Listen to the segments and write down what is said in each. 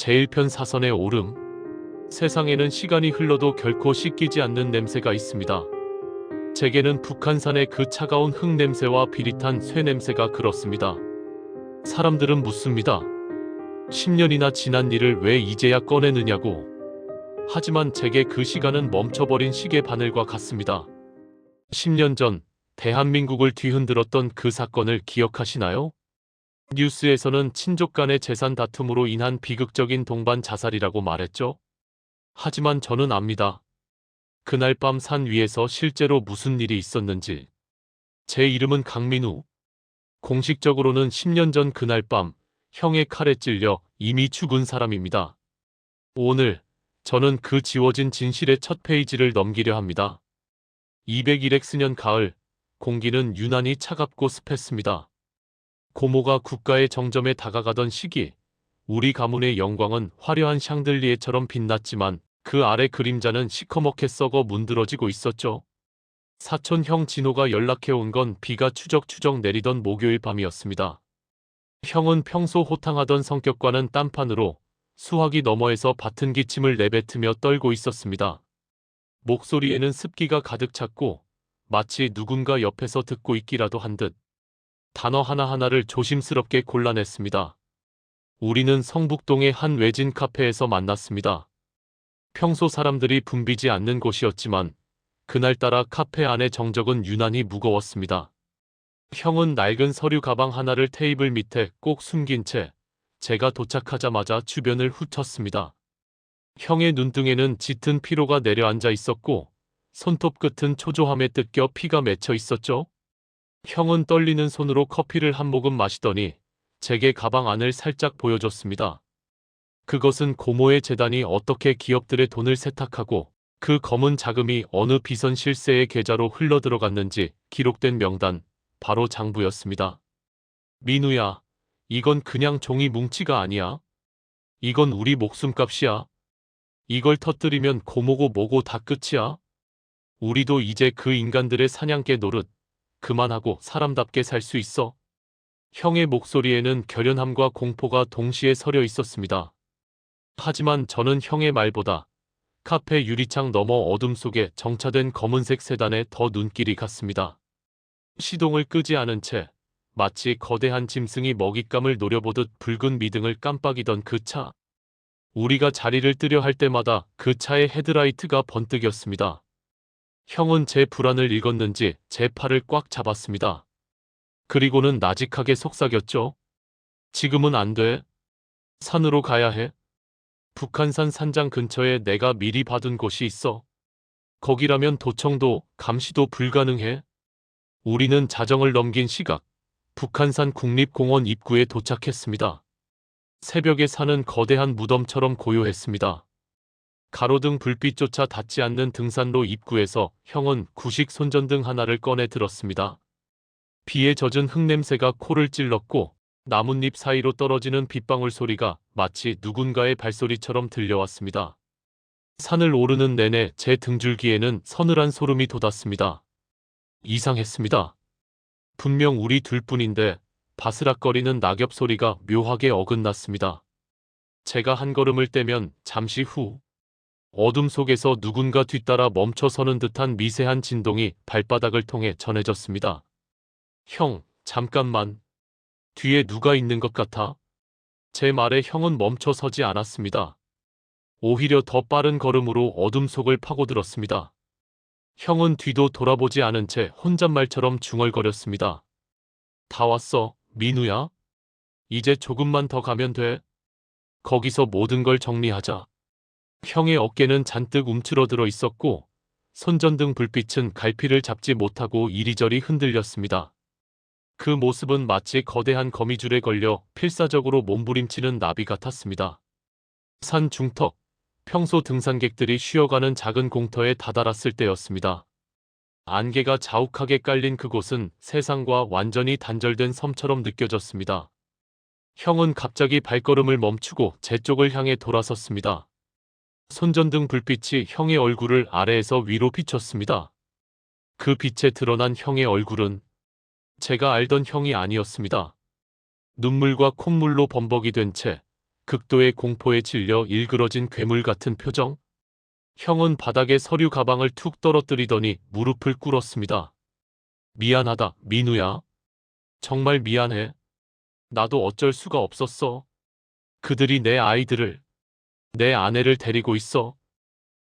제1편 사선의 오름. 세상에는 시간이 흘러도 결코 씻기지 않는 냄새가 있습니다. 제게는 북한산의 그 차가운 흙 냄새와 비릿한 쇠 냄새가 그렇습니다. 사람들은 묻습니다. 10년이나 지난 일을 왜 이제야 꺼내느냐고. 하지만 제게 그 시간은 멈춰버린 시계 바늘과 같습니다. 10년 전 대한민국을 뒤흔들었던 그 사건을 기억하시나요? 뉴스에서는 친족 간의 재산 다툼으로 인한 비극적인 동반 자살이라고 말했죠. 하지만 저는 압니다. 그날 밤 산 위에서 실제로 무슨 일이 있었는지. 제 이름은 강민우. 공식적으로는 10년 전 그날 밤 형의 칼에 찔려 이미 죽은 사람입니다. 오늘 저는 그 지워진 진실의 첫 페이지를 넘기려 합니다. 201X년 가을, 공기는 유난히 차갑고 습했습니다. 고모가 국가의 정점에 다가가던 시기, 우리 가문의 영광은 화려한 샹들리에처럼 빛났지만 그 아래 그림자는 시커멓게 썩어 문드러지고 있었죠. 사촌 형 진호가 연락해온 건 비가 추적추적 내리던 목요일 밤이었습니다. 형은 평소 호탕하던 성격과는 딴판으로 수화기 너머에서 받은 기침을 내뱉으며 떨고 있었습니다. 목소리에는 습기가 가득 찼고 마치 누군가 옆에서 듣고 있기라도 한 듯. 단어 하나하나를 조심스럽게 골라냈습니다. 우리는 성북동의 한 외진 카페에서 만났습니다. 평소 사람들이 붐비지 않는 곳이었지만 그날따라 카페 안의 정적은 유난히 무거웠습니다. 형은 낡은 서류 가방 하나를 테이블 밑에 꼭 숨긴 채 제가 도착하자마자 주변을 훑었습니다. 형의 눈등에는 짙은 피로가 내려앉아 있었고 손톱 끝은 초조함에 뜯겨 피가 맺혀 있었죠. 형은 떨리는 손으로 커피를 한 모금 마시더니 제게 가방 안을 살짝 보여줬습니다. 그것은 고모의 재단이 어떻게 기업들의 돈을 세탁하고 그 검은 자금이 어느 비선 실세의 계좌로 흘러들어갔는지 기록된 명단, 바로 장부였습니다. 민우야, 이건 그냥 종이 뭉치가 아니야. 이건 우리 목숨값이야. 이걸 터뜨리면 고모고 뭐고 다 끝이야. 우리도 이제 그 인간들의 사냥개 노릇 그만하고 사람답게 살 수 있어. 형의 목소리에는 결연함과 공포가 동시에 서려 있었습니다. 하지만 저는 형의 말보다 카페 유리창 너머 어둠 속에 정차된 검은색 세단에 더 눈길이 갔습니다. 시동을 끄지 않은 채 마치 거대한 짐승이 먹잇감을 노려보듯 붉은 미등을 깜빡이던 그 차. 우리가 자리를 뜨려 할 때마다 그 차의 헤드라이트가 번뜩였습니다. 형은 제 불안을 읽었는지 제 팔을 꽉 잡았습니다. 그리고는 나직하게 속삭였죠. 지금은 안 돼. 산으로 가야 해. 북한산 산장 근처에 내가 미리 받은 곳이 있어. 거기라면 도청도, 감시도 불가능해. 우리는 자정을 넘긴 시각, 북한산 국립공원 입구에 도착했습니다. 새벽에 산은 거대한 무덤처럼 고요했습니다. 가로등 불빛조차 닿지 않는 등산로 입구에서 형은 구식 손전등 하나를 꺼내 들었습니다. 비에 젖은 흙냄새가 코를 찔렀고 나뭇잎 사이로 떨어지는 빗방울 소리가 마치 누군가의 발소리처럼 들려왔습니다. 산을 오르는 내내 제 등줄기에는 서늘한 소름이 돋았습니다. 이상했습니다. 분명 우리 둘뿐인데 바스락거리는 낙엽 소리가 묘하게 어긋났습니다. 제가 한 걸음을 떼면 잠시 후 어둠 속에서 누군가 뒤따라 멈춰서는 듯한 미세한 진동이 발바닥을 통해 전해졌습니다. 형, 잠깐만. 뒤에 누가 있는 것 같아? 제 말에 형은 멈춰서지 않았습니다. 오히려 더 빠른 걸음으로 어둠 속을 파고들었습니다. 형은 뒤도 돌아보지 않은 채 혼잣말처럼 중얼거렸습니다. 다 왔어, 민우야. 이제 조금만 더 가면 돼. 거기서 모든 걸 정리하자. 형의 어깨는 잔뜩 움츠러들어 있었고 손전등 불빛은 갈피를 잡지 못하고 이리저리 흔들렸습니다. 그 모습은 마치 거대한 거미줄에 걸려 필사적으로 몸부림치는 나비 같았습니다. 산 중턱, 평소 등산객들이 쉬어가는 작은 공터에 다다랐을 때였습니다. 안개가 자욱하게 깔린 그곳은 세상과 완전히 단절된 섬처럼 느껴졌습니다. 형은 갑자기 발걸음을 멈추고 제 쪽을 향해 돌아섰습니다. 손전등 불빛이 형의 얼굴을 아래에서 위로 비췄습니다. 그 빛에 드러난 형의 얼굴은 제가 알던 형이 아니었습니다. 눈물과 콧물로 범벅이 된 채 극도의 공포에 질려 일그러진 괴물 같은 표정. 형은 바닥에 서류 가방을 툭 떨어뜨리더니 무릎을 꿇었습니다. 미안하다, 민우야. 정말 미안해. 나도 어쩔 수가 없었어. 그들이 내 아이들을, 내 아내를 데리고 있어.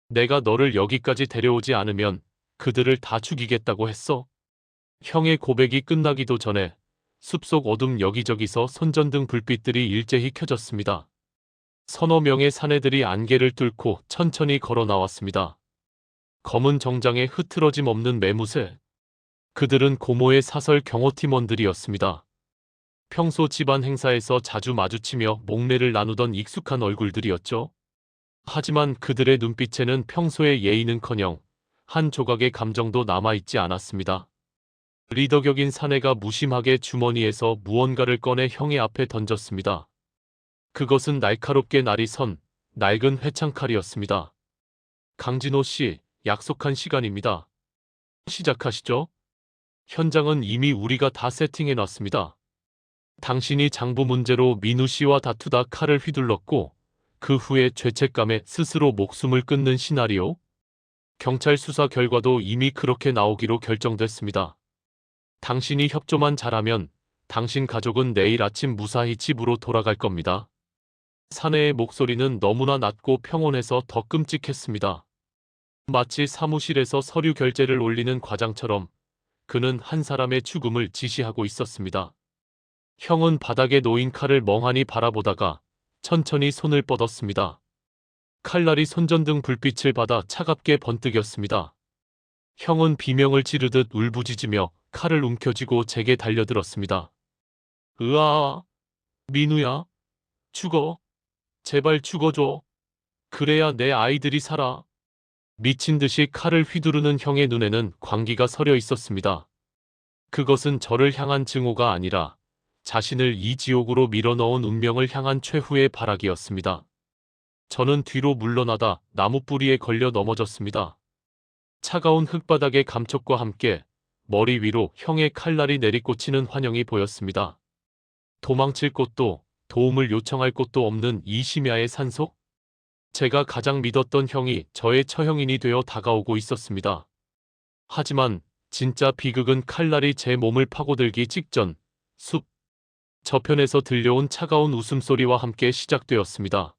내가 너를 여기까지 데려오지 않으면 그들을 다 죽이겠다고 했어. 형의 고백이 끝나기도 전에 숲속 어둠 여기저기서 손전등 불빛들이 일제히 켜졌습니다. 서너 명의 사내들이 안개를 뚫고 천천히 걸어 나왔습니다. 검은 정장에 흐트러짐 없는 매무새. 그들은 고모의 사설 경호팀원들이었습니다. 평소 집안 행사에서 자주 마주치며 목례를 나누던 익숙한 얼굴들이었죠. 하지만 그들의 눈빛에는 평소의 예의는커녕 한 조각의 감정도 남아있지 않았습니다. 리더격인 사내가 무심하게 주머니에서 무언가를 꺼내 형의 앞에 던졌습니다. 그것은 날카롭게 날이 선 낡은 회창칼이었습니다. 강진호 씨, 약속한 시간입니다. 시작하시죠. 현장은 이미 우리가 다 세팅해놨습니다. 당신이 장부 문제로 민우 씨와 다투다 칼을 휘둘렀고 그 후에 죄책감에 스스로 목숨을 끊는 시나리오. 경찰 수사 결과도 이미 그렇게 나오기로 결정됐습니다. 당신이 협조만 잘하면 당신 가족은 내일 아침 무사히 집으로 돌아갈 겁니다. 사내의 목소리는 너무나 낮고 평온해서 더 끔찍했습니다. 마치 사무실에서 서류 결제를 올리는 과장처럼 그는 한 사람의 죽음을 지시하고 있었습니다. 형은 바닥에 놓인 칼을 멍하니 바라보다가 천천히 손을 뻗었습니다. 칼날이 손전등 불빛을 받아 차갑게 번뜩였습니다. 형은 비명을 지르듯 울부짖으며 칼을 움켜쥐고 제게 달려들었습니다. 으아, 민우야, 죽어. 제발 죽어줘. 그래야 내 아이들이 살아. 미친 듯이 칼을 휘두르는 형의 눈에는 광기가 서려 있었습니다. 그것은 저를 향한 증오가 아니라 자신을 이 지옥으로 밀어넣은 운명을 향한 최후의 발악이었습니다. 저는 뒤로 물러나다 나무 뿌리에 걸려 넘어졌습니다. 차가운 흙바닥의 감촉과 함께 머리 위로 형의 칼날이 내리꽂히는 환영이 보였습니다. 도망칠 곳도 도움을 요청할 곳도 없는 이 심야의 산속? 제가 가장 믿었던 형이 저의 처형인이 되어 다가오고 있었습니다. 하지만 진짜 비극은 칼날이 제 몸을 파고들기 직전 숲 저편에서 들려온 차가운 웃음소리와 함께 시작되었습니다.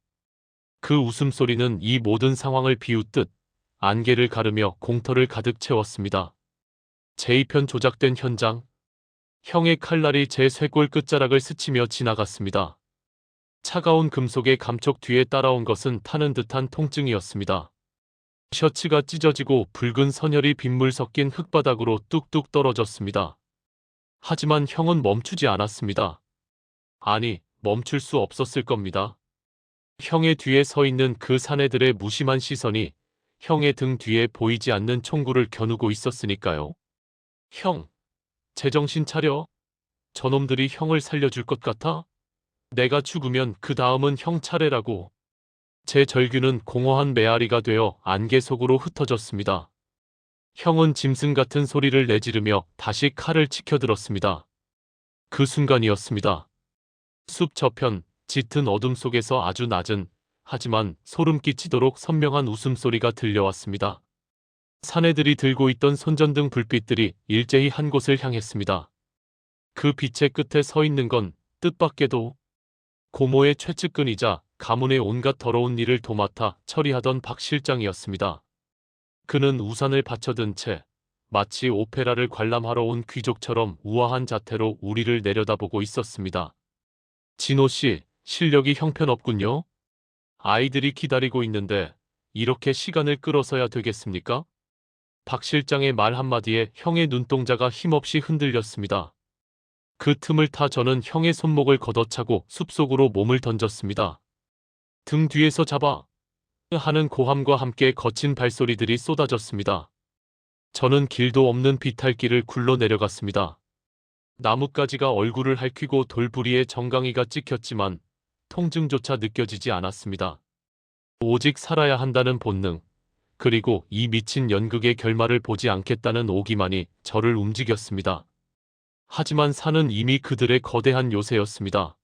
그 웃음소리는 이 모든 상황을 비웃듯 안개를 가르며 공터를 가득 채웠습니다. 제2편 조작된 현장. 형의 칼날이 제 쇄골 끝자락을 스치며 지나갔습니다. 차가운 금속의 감촉 뒤에 따라온 것은 타는 듯한 통증이었습니다. 셔츠가 찢어지고 붉은 선혈이 빗물 섞인 흙바닥으로 뚝뚝 떨어졌습니다. 하지만 형은 멈추지 않았습니다. 아니, 멈출 수 없었을 겁니다. 형의 뒤에 서 있는 그 사내들의 무심한 시선이 형의 등 뒤에 보이지 않는 총구를 겨누고 있었으니까요. 형, 제정신 차려. 저놈들이 형을 살려줄 것 같아? 내가 죽으면 그 다음은 형 차례라고. 제 절규는 공허한 메아리가 되어 안개 속으로 흩어졌습니다. 형은 짐승 같은 소리를 내지르며 다시 칼을 치켜들었습니다. 그 순간이었습니다. 숲 저편, 짙은 어둠 속에서 아주 낮은, 하지만 소름 끼치도록 선명한 웃음소리가 들려왔습니다. 사내들이 들고 있던 손전등 불빛들이 일제히 한 곳을 향했습니다. 그 빛의 끝에 서 있는 건 뜻밖에도 고모의 최측근이자 가문의 온갖 더러운 일을 도맡아 처리하던 박 실장이었습니다. 그는 우산을 받쳐든 채 마치 오페라를 관람하러 온 귀족처럼 우아한 자태로 우리를 내려다보고 있었습니다. 진호 씨, 실력이 형편없군요. 아이들이 기다리고 있는데 이렇게 시간을 끌어서야 되겠습니까? 박 실장의 말 한마디에 형의 눈동자가 힘없이 흔들렸습니다. 그 틈을 타 저는 형의 손목을 걷어차고 숲속으로 몸을 던졌습니다. 등 뒤에서 잡아! 하는 고함과 함께 거친 발소리들이 쏟아졌습니다. 저는 길도 없는 비탈길을 굴러 내려갔습니다. 나뭇가지가 얼굴을 핥히고 돌부리에 정강이가 찍혔지만 통증조차 느껴지지 않았습니다. 오직 살아야 한다는 본능, 그리고 이 미친 연극의 결말을 보지 않겠다는 오기만이 저를 움직였습니다. 하지만 산은 이미 그들의 거대한 요새였습니다.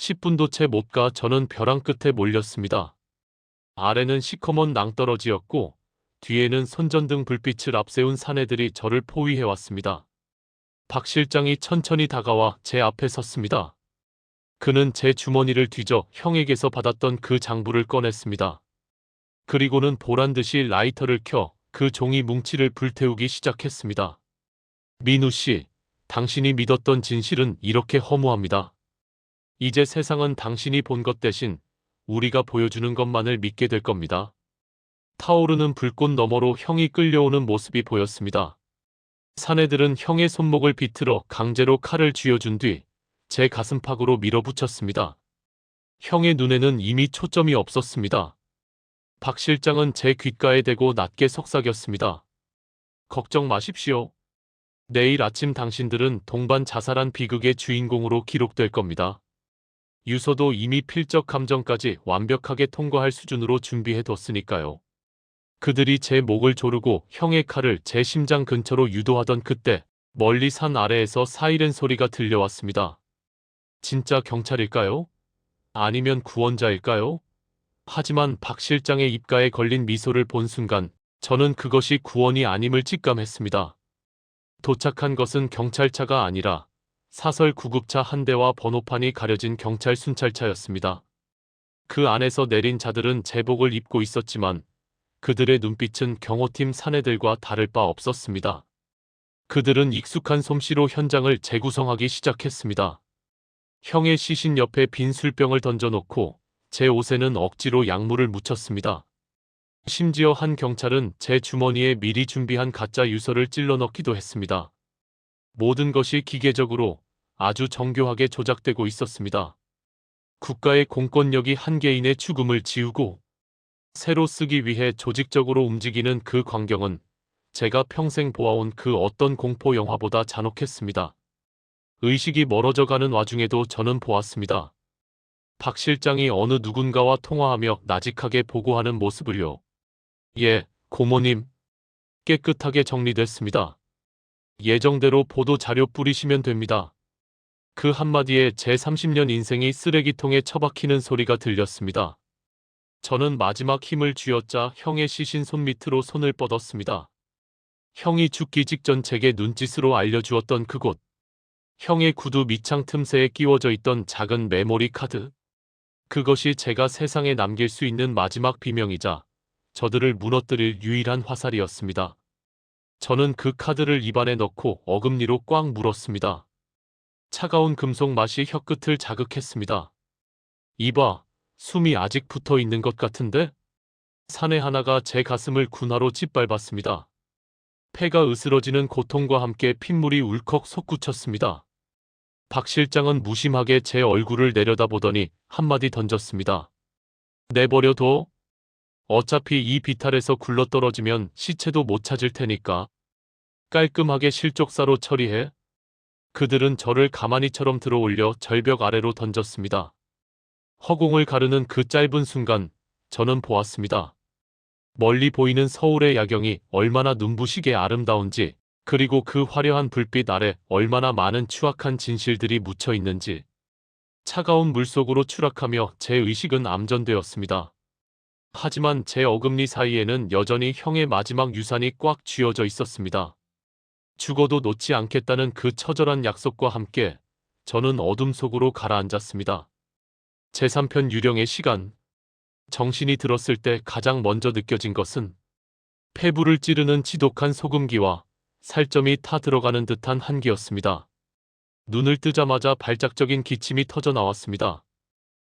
10분도 채 못 가 저는 벼랑 끝에 몰렸습니다. 아래는 시커먼 낭떠러지였고 뒤에는 손전등 불빛을 앞세운 사내들이 저를 포위해왔습니다. 박 실장이 천천히 다가와 제 앞에 섰습니다. 그는 제 주머니를 뒤져 형에게서 받았던 그 장부를 꺼냈습니다. 그리고는 보란듯이 라이터를 켜 그 종이 뭉치를 불태우기 시작했습니다. 민우 씨, 당신이 믿었던 진실은 이렇게 허무합니다. 이제 세상은 당신이 본 것 대신 우리가 보여주는 것만을 믿게 될 겁니다. 타오르는 불꽃 너머로 형이 끌려오는 모습이 보였습니다. 사내들은 형의 손목을 비틀어 강제로 칼을 쥐어준 뒤 제 가슴팍으로 밀어붙였습니다. 형의 눈에는 이미 초점이 없었습니다. 박 실장은 제 귓가에 대고 낮게 속삭였습니다. 걱정 마십시오. 내일 아침 당신들은 동반 자살한 비극의 주인공으로 기록될 겁니다. 유서도 이미 필적 감정까지 완벽하게 통과할 수준으로 준비해뒀으니까요. 그들이 제 목을 조르고 형의 칼을 제 심장 근처로 유도하던 그때 멀리 산 아래에서 사이렌 소리가 들려왔습니다. 진짜 경찰일까요? 아니면 구원자일까요? 하지만 박 실장의 입가에 걸린 미소를 본 순간 저는 그것이 구원이 아님을 직감했습니다. 도착한 것은 경찰차가 아니라 사설 구급차 한 대와 번호판이 가려진 경찰 순찰차였습니다. 그 안에서 내린 자들은 제복을 입고 있었지만 그들의 눈빛은 경호팀 사내들과 다를 바 없었습니다. 그들은 익숙한 솜씨로 현장을 재구성하기 시작했습니다. 형의 시신 옆에 빈 술병을 던져놓고 제 옷에는 억지로 약물을 묻혔습니다. 심지어 한 경찰은 제 주머니에 미리 준비한 가짜 유서를 찔러 넣기도 했습니다. 모든 것이 기계적으로 아주 정교하게 조작되고 있었습니다. 국가의 공권력이 한 개인의 죽음을 지우고 새로 쓰기 위해 조직적으로 움직이는 그 광경은 제가 평생 보아온 그 어떤 공포 영화보다 잔혹했습니다. 의식이 멀어져가는 와중에도 저는 보았습니다. 박 실장이 어느 누군가와 통화하며 나직하게 보고하는 모습을요. 예, 고모님. 깨끗하게 정리됐습니다. 예정대로 보도 자료 뿌리시면 됩니다. 그 한마디에 제 30년 인생이 쓰레기통에 처박히는 소리가 들렸습니다. 저는 마지막 힘을 쥐어짜 형의 시신 손밑으로 손을 뻗었습니다. 형이 죽기 직전 제게 눈짓으로 알려주었던 그곳. 형의 구두 밑창 틈새에 끼워져 있던 작은 메모리 카드. 그것이 제가 세상에 남길 수 있는 마지막 비명이자 저들을 무너뜨릴 유일한 화살이었습니다. 저는 그 카드를 입안에 넣고 어금니로 꽉 물었습니다. 차가운 금속 맛이 혀끝을 자극했습니다. 이봐, 숨이 아직 붙어 있는 것 같은데? 사내 하나가 제 가슴을 군화로 짓밟았습니다. 폐가 으스러지는 고통과 함께 핏물이 울컥 솟구쳤습니다. 박 실장은 무심하게 제 얼굴을 내려다보더니 한마디 던졌습니다. 내버려둬. 어차피 이 비탈에서 굴러떨어지면 시체도 못 찾을 테니까. 깔끔하게 실족사로 처리해. 그들은 저를 가마니처럼 들어올려 절벽 아래로 던졌습니다. 허공을 가르는 그 짧은 순간 저는 보았습니다. 멀리 보이는 서울의 야경이 얼마나 눈부시게 아름다운지, 그리고 그 화려한 불빛 아래 얼마나 많은 추악한 진실들이 묻혀 있는지. 차가운 물속으로 추락하며 제 의식은 암전되었습니다. 하지만 제 어금니 사이에는 여전히 형의 마지막 유산이 꽉 쥐어져 있었습니다. 죽어도 놓지 않겠다는 그 처절한 약속과 함께 저는 어둠 속으로 가라앉았습니다. 제3편 유령의 시간. 정신이 들었을 때 가장 먼저 느껴진 것은 폐부를 찌르는 지독한 소금기와 살점이 타 들어가는 듯한 한기였습니다. 눈을 뜨자마자 발작적인 기침이 터져 나왔습니다.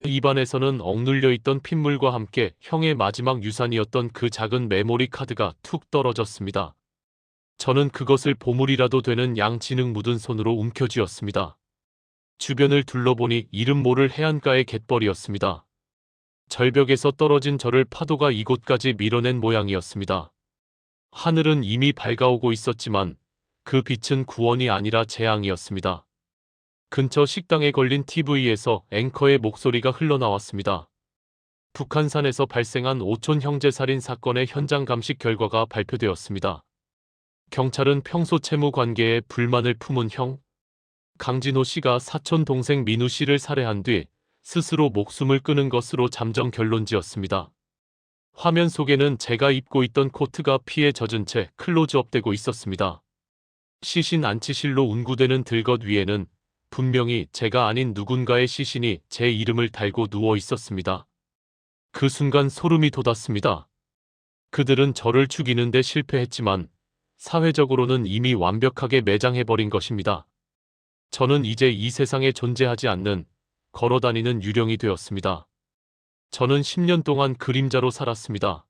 입안에서는 억눌려 있던 핏물과 함께 형의 마지막 유산이었던 그 작은 메모리 카드가 툭 떨어졌습니다. 저는 그것을 보물이라도 되는 양지능 묻은 손으로 움켜쥐었습니다. 주변을 둘러보니 이름 모를 해안가의 갯벌이었습니다. 절벽에서 떨어진 저를 파도가 이곳까지 밀어낸 모양이었습니다. 하늘은 이미 밝아오고 있었지만 그 빛은 구원이 아니라 재앙이었습니다. 근처 식당에 걸린 TV에서 앵커의 목소리가 흘러나왔습니다. 북한산에서 발생한 오촌 형제살인 사건의 현장 감식 결과가 발표되었습니다. 경찰은 평소 채무 관계에 불만을 품은 형 강진호 씨가 사촌 동생 민우 씨를 살해한 뒤 스스로 목숨을 끊은 것으로 잠정 결론지었습니다. 화면 속에는 제가 입고 있던 코트가 피에 젖은 채 클로즈업되고 있었습니다. 시신 안치실로 운구되는 들것 위에는 분명히 제가 아닌 누군가의 시신이 제 이름을 달고 누워 있었습니다. 그 순간 소름이 돋았습니다. 그들은 저를 죽이는데 실패했지만 사회적으로는 이미 완벽하게 매장해버린 것입니다. 저는 이제 이 세상에 존재하지 않는 걸어다니는 유령이 되었습니다. 저는 10년 동안 그림자로 살았습니다.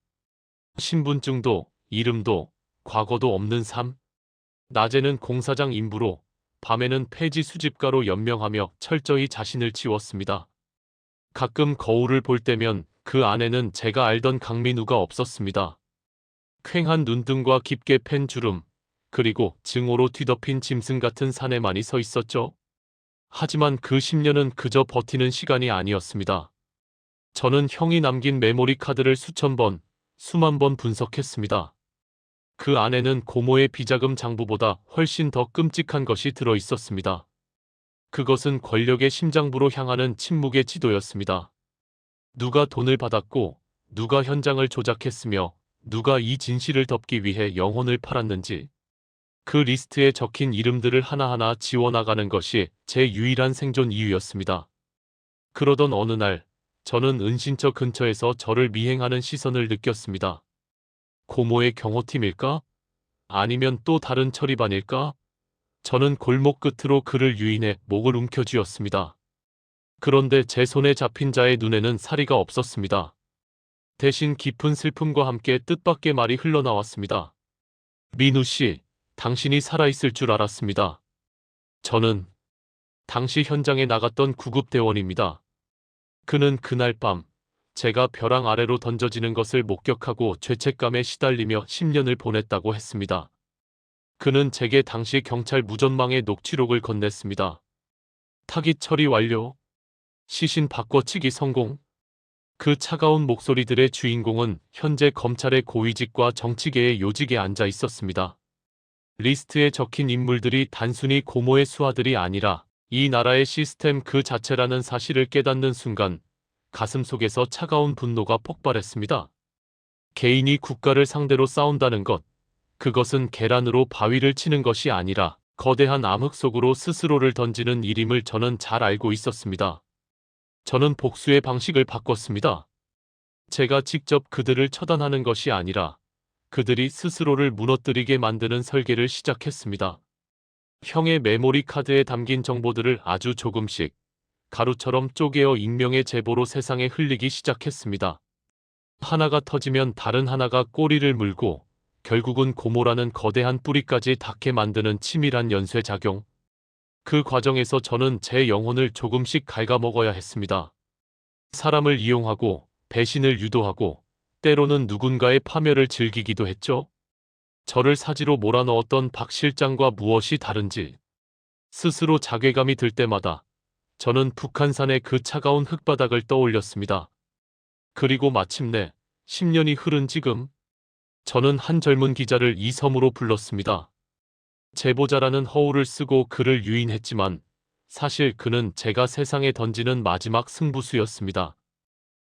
신분증도 이름도 과거도 없는 삶. 낮에는 공사장 인부로, 밤에는 폐지 수집가로 연명하며 철저히 자신을 지웠습니다. 가끔 거울을 볼 때면 그 안에는 제가 알던 강민우가 없었습니다. 퀭한 눈등과 깊게 팬 주름, 그리고 증오로 뒤덮인 짐승 같은 사내만이 서 있었죠. 하지만 그 10년은 그저 버티는 시간이 아니었습니다. 저는 형이 남긴 메모리 카드를 수천 번, 수만 번 분석했습니다. 그 안에는 고모의 비자금 장부보다 훨씬 더 끔찍한 것이 들어 있었습니다. 그것은 권력의 심장부로 향하는 침묵의 지도였습니다. 누가 돈을 받았고, 누가 현장을 조작했으며, 누가 이 진실을 덮기 위해 영혼을 팔았는지. 그 리스트에 적힌 이름들을 하나하나 지워나가는 것이 제 유일한 생존 이유였습니다. 그러던 어느 날, 저는 은신처 근처에서 저를 미행하는 시선을 느꼈습니다. 고모의 경호팀일까? 아니면 또 다른 처리반일까? 저는 골목 끝으로 그를 유인해 목을 움켜쥐었습니다. 그런데 제 손에 잡힌 자의 눈에는 사리가 없었습니다. 대신 깊은 슬픔과 함께 뜻밖의 말이 흘러나왔습니다. 민우 씨, 당신이 살아있을 줄 알았습니다. 저는 당시 현장에 나갔던 구급대원입니다. 그는 그날 밤 제가 벼랑 아래로 던져지는 것을 목격하고 죄책감에 시달리며 10년을 보냈다고 했습니다. 그는 제게 당시 경찰 무전망의 녹취록을 건넸습니다. 타깃 처리 완료. 시신 바꿔치기 성공. 그 차가운 목소리들의 주인공은 현재 검찰의 고위직과 정치계의 요직에 앉아 있었습니다. 리스트에 적힌 인물들이 단순히 고모의 수하들이 아니라 이 나라의 시스템 그 자체라는 사실을 깨닫는 순간 가슴속에서 차가운 분노가 폭발했습니다. 개인이 국가를 상대로 싸운다는 것, 그것은 계란으로 바위를 치는 것이 아니라 거대한 암흑 속으로 스스로를 던지는 일임을 저는 잘 알고 있었습니다. 저는 복수의 방식을 바꿨습니다. 제가 직접 그들을 처단하는 것이 아니라 그들이 스스로를 무너뜨리게 만드는 설계를 시작했습니다. 형의 메모리 카드에 담긴 정보들을 아주 조금씩 가루처럼 쪼개어 익명의 제보로 세상에 흘리기 시작했습니다. 하나가 터지면 다른 하나가 꼬리를 물고 결국은 고모라는 거대한 뿌리까지 닿게 만드는 치밀한 연쇄작용. 그 과정에서 저는 제 영혼을 조금씩 갉아먹어야 했습니다. 사람을 이용하고 배신을 유도하고 때로는 누군가의 파멸을 즐기기도 했죠. 저를 사지로 몰아넣었던 박 실장과 무엇이 다른지 스스로 자괴감이 들 때마다 저는 북한산의 그 차가운 흙바닥을 떠올렸습니다. 그리고 마침내 10년이 흐른 지금 저는 한 젊은 기자를 이 섬으로 불렀습니다. 제보자라는 허울을 쓰고 그를 유인했지만 사실 그는 제가 세상에 던지는 마지막 승부수였습니다.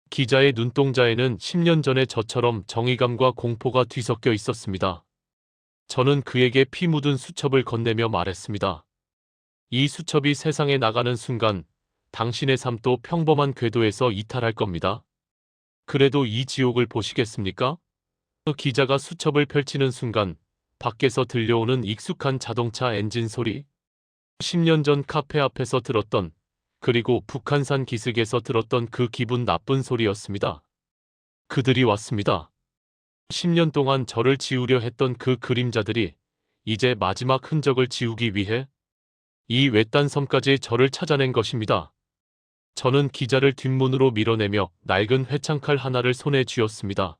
기자의 눈동자에는 10년 전의 저처럼 정의감과 공포가 뒤섞여 있었습니다. 저는 그에게 피 묻은 수첩을 건네며 말했습니다. 이 수첩이 세상에 나가는 순간 당신의 삶도 평범한 궤도에서 이탈할 겁니다. 그래도 이 지옥을 보시겠습니까? 기자가 수첩을 펼치는 순간 밖에서 들려오는 익숙한 자동차 엔진 소리. 10년 전 카페 앞에서 들었던, 그리고 북한산 기슭에서 들었던 그 기분 나쁜 소리였습니다. 그들이 왔습니다. 10년 동안 저를 지우려 했던 그 그림자들이 이제 마지막 흔적을 지우기 위해 이 외딴 섬까지 저를 찾아낸 것입니다. 저는 기자를 뒷문으로 밀어내며 낡은 회창칼 하나를 손에 쥐었습니다.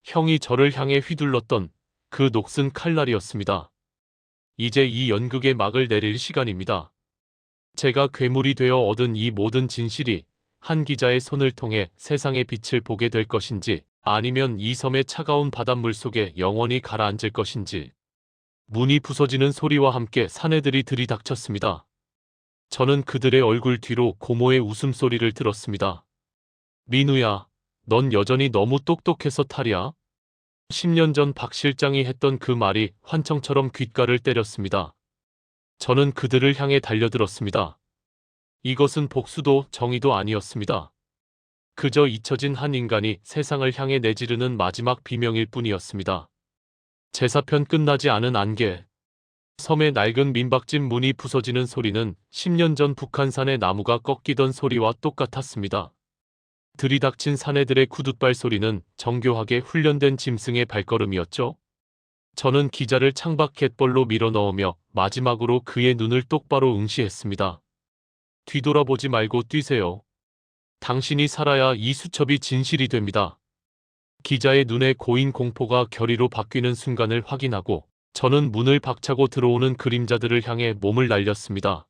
형이 저를 향해 휘둘렀던 그 녹슨 칼날이었습니다. 이제 이 연극의 막을 내릴 시간입니다. 제가 괴물이 되어 얻은 이 모든 진실이 한 기자의 손을 통해 세상의 빛을 보게 될 것인지 아니면 이 섬의 차가운 바닷물 속에 영원히 가라앉을 것인지. 문이 부서지는 소리와 함께 사내들이 들이닥쳤습니다. 저는 그들의 얼굴 뒤로 고모의 웃음소리를 들었습니다. 민우야, 넌 여전히 너무 똑똑해서 탈이야. 10년 전 박 실장이 했던 그 말이 환청처럼 귓가를 때렸습니다. 저는 그들을 향해 달려들었습니다. 이것은 복수도 정의도 아니었습니다. 그저 잊혀진 한 인간이 세상을 향해 내지르는 마지막 비명일 뿐이었습니다. 제사편 끝나지 않은 안개. 섬의 낡은 민박집 문이 부서지는 소리는 10년 전 북한산의 나무가 꺾이던 소리와 똑같았습니다. 들이닥친 사내들의 구둣발 소리는 정교하게 훈련된 짐승의 발걸음이었죠. 저는 기자를 창밖 갯벌로 밀어넣으며 마지막으로 그의 눈을 똑바로 응시했습니다. 뒤돌아보지 말고 뛰세요. 당신이 살아야 이 수첩이 진실이 됩니다. 기자의 눈에 고인 공포가 결의로 바뀌는 순간을 확인하고 저는 문을 박차고 들어오는 그림자들을 향해 몸을 날렸습니다.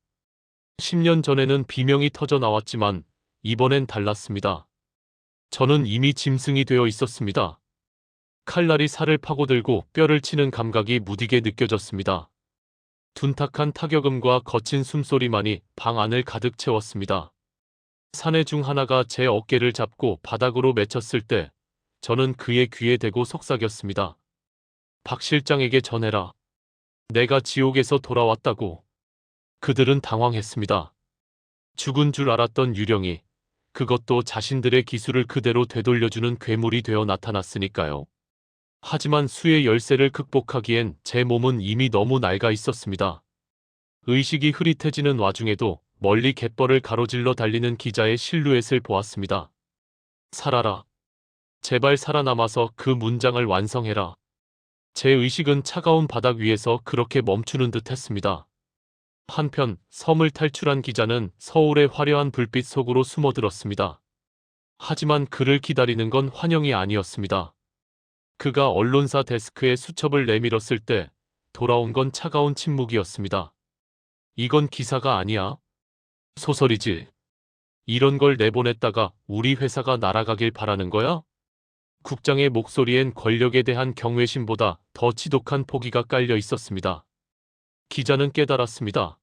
10년 전에는 비명이 터져 나왔지만 이번엔 달랐습니다. 저는 이미 짐승이 되어 있었습니다. 칼날이 살을 파고들고 뼈를 치는 감각이 무디게 느껴졌습니다. 둔탁한 타격음과 거친 숨소리만이 방 안을 가득 채웠습니다. 사내 중 하나가 제 어깨를 잡고 바닥으로 맺혔을 때 저는 그의 귀에 대고 속삭였습니다. 박 실장에게 전해라. 내가 지옥에서 돌아왔다고. 그들은 당황했습니다. 죽은 줄 알았던 유령이 그것도 자신들의 기술을 그대로 되돌려주는 괴물이 되어 나타났으니까요. 하지만 수의 열쇠를 극복하기엔 제 몸은 이미 너무 낡아 있었습니다. 의식이 흐릿해지는 와중에도 멀리 갯벌을 가로질러 달리는 기자의 실루엣을 보았습니다. 살아라. 제발 살아남아서 그 문장을 완성해라. 제 의식은 차가운 바닥 위에서 그렇게 멈추는 듯 했습니다. 한편 섬을 탈출한 기자는 서울의 화려한 불빛 속으로 숨어들었습니다. 하지만 그를 기다리는 건 환영이 아니었습니다. 그가 언론사 데스크에 수첩을 내밀었을 때 돌아온 건 차가운 침묵이었습니다. 이건 기사가 아니야. 소설이지. 이런 걸 내보냈다가 우리 회사가 날아가길 바라는 거야? 국장의 목소리엔 권력에 대한 경외심보다 더 지독한 포기가 깔려 있었습니다. 기자는 깨달았습니다.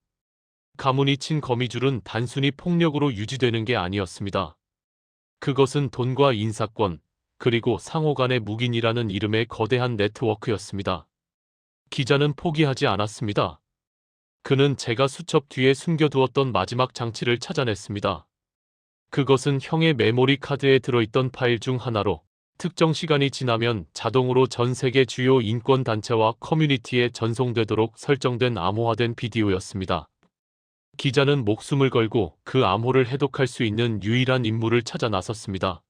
가문이 친 거미줄은 단순히 폭력으로 유지되는 게 아니었습니다. 그것은 돈과 인사권, 그리고 상호 간의 묵인이라는 이름의 거대한 네트워크였습니다. 기자는 포기하지 않았습니다. 그는 제가 수첩 뒤에 숨겨두었던 마지막 장치를 찾아냈습니다. 그것은 형의 메모리 카드에 들어있던 파일 중 하나로 특정 시간이 지나면 자동으로 전 세계 주요 인권단체와 커뮤니티에 전송되도록 설정된 암호화된 비디오였습니다. 기자는 목숨을 걸고 그 암호를 해독할 수 있는 유일한 인물을 찾아 나섰습니다.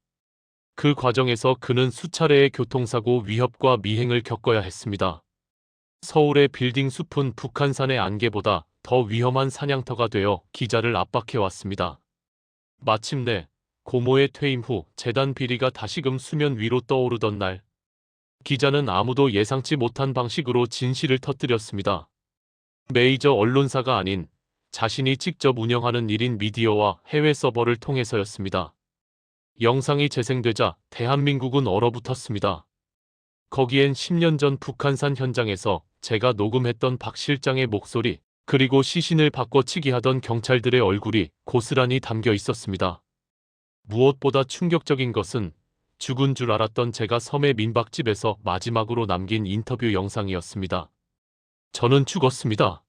그 과정에서 그는 수차례의 교통사고 위협과 미행을 겪어야 했습니다. 서울의 빌딩 숲은 북한산의 안개보다 더 위험한 사냥터가 되어 기자를 압박해왔습니다. 마침내 고모의 퇴임 후 재단 비리가 다시금 수면 위로 떠오르던 날, 기자는 아무도 예상치 못한 방식으로 진실을 터뜨렸습니다. 메이저 언론사가 아닌 자신이 직접 운영하는 1인 미디어와 해외 서버를 통해서였습니다. 영상이 재생되자 대한민국은 얼어붙었습니다. 거기엔 10년 전 북한산 현장에서 제가 녹음했던 박 실장의 목소리, 그리고 시신을 바꿔치기 하던 경찰들의 얼굴이 고스란히 담겨 있었습니다. 무엇보다 충격적인 것은 죽은 줄 알았던 제가 섬의 민박집에서 마지막으로 남긴 인터뷰 영상이었습니다. 저는 죽었습니다.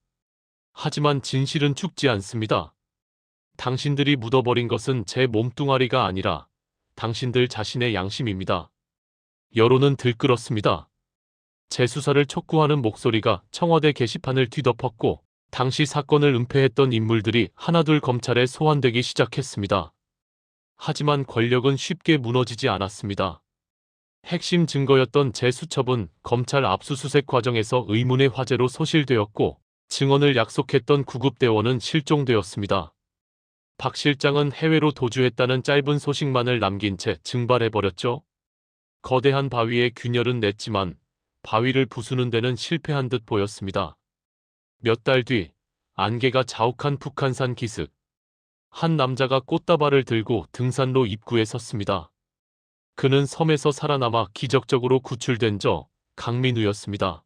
하지만 진실은 죽지 않습니다. 당신들이 묻어버린 것은 제 몸뚱아리가 아니라 당신들 자신의 양심입니다. 여론은 들끓었습니다. 재수사를 촉구하는 목소리가 청와대 게시판을 뒤덮었고 당시 사건을 은폐했던 인물들이 하나둘 검찰에 소환되기 시작했습니다. 하지만 권력은 쉽게 무너지지 않았습니다. 핵심 증거였던 제 수첩은 검찰 압수수색 과정에서 의문의 화제로 소실되었고 증언을 약속했던 구급대원은 실종되었습니다. 박 실장은 해외로 도주했다는 짧은 소식만을 남긴 채 증발해버렸죠. 거대한 바위에 균열은 냈지만 바위를 부수는 데는 실패한 듯 보였습니다. 몇 달 뒤 안개가 자욱한 북한산 기슭. 한 남자가 꽃다발을 들고 등산로 입구에 섰습니다. 그는 섬에서 살아남아 기적적으로 구출된 저 강민우였습니다.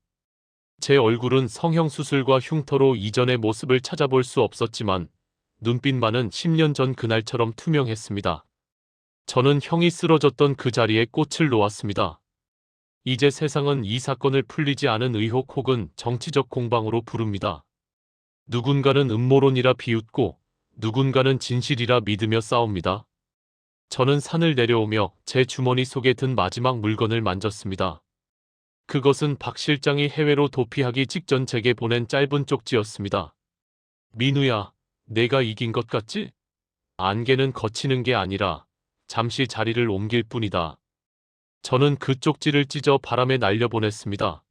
제 얼굴은 성형수술과 흉터로 이전의 모습을 찾아볼 수 없었지만 눈빛만은 10년 전 그날처럼 투명했습니다. 저는 형이 쓰러졌던 그 자리에 꽃을 놓았습니다. 이제 세상은 이 사건을 풀리지 않은 의혹 혹은 정치적 공방으로 부릅니다. 누군가는 음모론이라 비웃고 누군가는 진실이라 믿으며 싸웁니다. 저는 산을 내려오며 제 주머니 속에 든 마지막 물건을 만졌습니다. 그것은 박 실장이 해외로 도피하기 직전 제게 보낸 짧은 쪽지였습니다. 민우야, 내가 이긴 것 같지? 안개는 거치는 게 아니라 잠시 자리를 옮길 뿐이다. 저는 그 쪽지를 찢어 바람에 날려보냈습니다.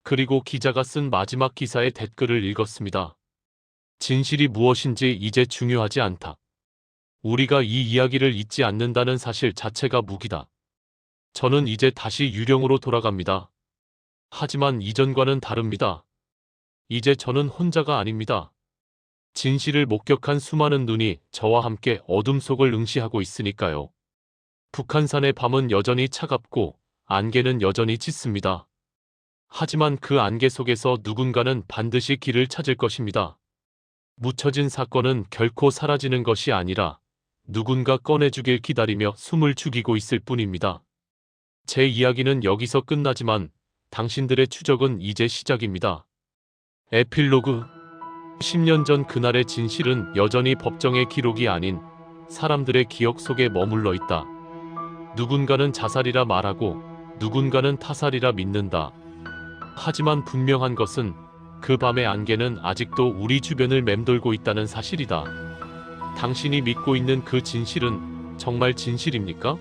그리고 기자가 쓴 마지막 기사의 댓글을 읽었습니다. 진실이 무엇인지 이제 중요하지 않다. 우리가 이 이야기를 잊지 않는다는 사실 자체가 무기다. 저는 이제 다시 유령으로 돌아갑니다. 하지만 이전과는 다릅니다. 이제 저는 혼자가 아닙니다. 진실을 목격한 수많은 눈이 저와 함께 어둠 속을 응시하고 있으니까요. 북한산의 밤은 여전히 차갑고 안개는 여전히 짙습니다. 하지만 그 안개 속에서 누군가는 반드시 길을 찾을 것입니다. 묻혀진 사건은 결코 사라지는 것이 아니라 누군가 꺼내주길 기다리며 숨을 죽이고 있을 뿐입니다. 제 이야기는 여기서 끝나지만 당신들의 추적은 이제 시작입니다. 에필로그 10년 전 그날의 진실은 여전히 법정의 기록이 아닌 사람들의 기억 속에 머물러 있다. 누군가는 자살이라 말하고 누군가는 타살이라 믿는다. 하지만 분명한 것은 그 밤의 안개는 아직도 우리 주변을 맴돌고 있다는 사실이다. 당신이 믿고 있는 그 진실은 정말 진실입니까?